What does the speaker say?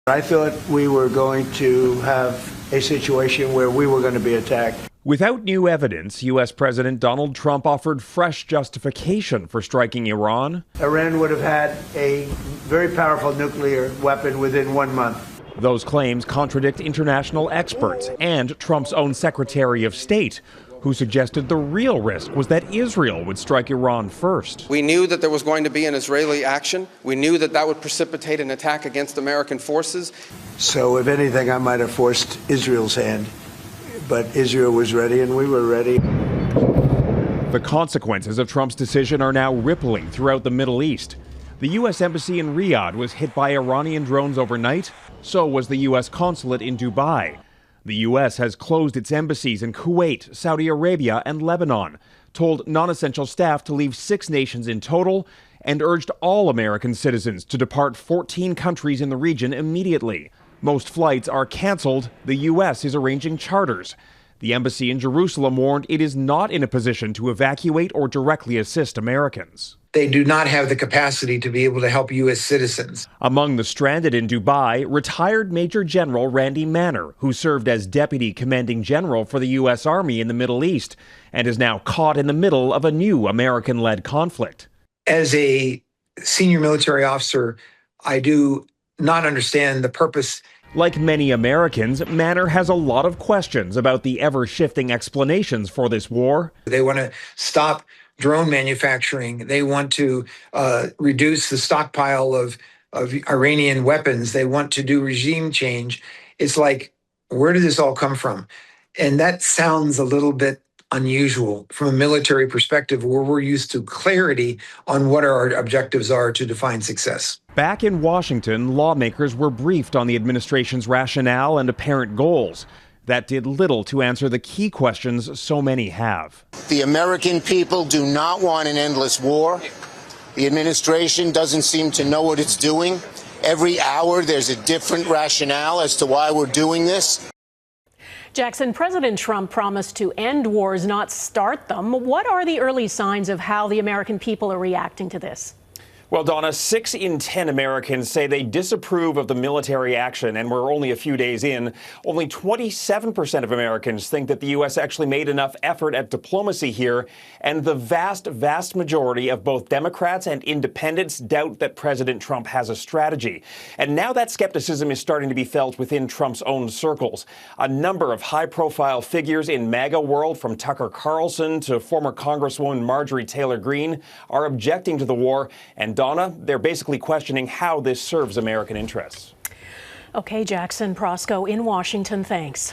I thought we were going to have a situation where we were going to be attacked. Without new evidence, U.S. President Donald Trump offered fresh justification for striking Iran. Iran would have had a very powerful nuclear weapon within 1 month. Those claims contradict international experts and Trump's own Secretary of State, who suggested the real risk was that Israel would strike Iran first. We knew that there was going to be an Israeli action. We knew that that would precipitate an attack against American forces. So if anything, I might have forced Israel's hand. But Israel was ready and we were ready. The consequences of Trump's decision are now rippling throughout the Middle East. The U.S. Embassy in Riyadh was hit by Iranian drones overnight. So was the U.S. consulate in Dubai. The U.S. has closed its embassies in Kuwait, Saudi Arabia, and Lebanon, told non-essential staff to leave 6 nations in total, and urged all American citizens to depart 14 countries in the region immediately. Most flights are canceled. The U.S. is arranging charters. The embassy in Jerusalem warned it is not in a position to evacuate or directly assist Americans. They do not have the capacity to be able to help U.S. citizens. Among the stranded in Dubai, retired Major General Randy Manner, who served as Deputy Commanding General for the U.S. Army in the Middle East and is now caught in the middle of a new American-led conflict. As a senior military officer, I do not understand the purpose. Like many Americans, Manner has a lot of questions about the ever-shifting explanations for this war. They want to stop drone manufacturing. They want to reduce the stockpile of Iranian weapons. They want to do regime change. It's like, where did this all come from? And that sounds a little bit unusual from a military perspective, where we're used to clarity on what our objectives are to define success. Back in Washington, lawmakers were briefed on the administration's rationale and apparent goals. That did little to answer the key questions so many have. The American people do not want an endless war. The administration doesn't seem to know what it's doing. Every hour there's a different rationale as to why we're doing this. Jackson, President Trump promised to end wars, not start them. What are the early signs of how the American people are reacting to this? Well, Donna, 6 in 10 Americans say they disapprove of the military action, and we're only a few days in. Only 27% of Americans think that the U.S. actually made enough effort at diplomacy here, and the vast majority of both Democrats and independents doubt that President Trump has a strategy. And now that skepticism is starting to be felt within Trump's own circles. A number of high-profile figures in MAGA world, from Tucker Carlson to former Congresswoman Marjorie Taylor Greene, are objecting to the war, and Donna, they're basically questioning how this serves American interests. Okay, Jackson, Proskow in Washington, thanks.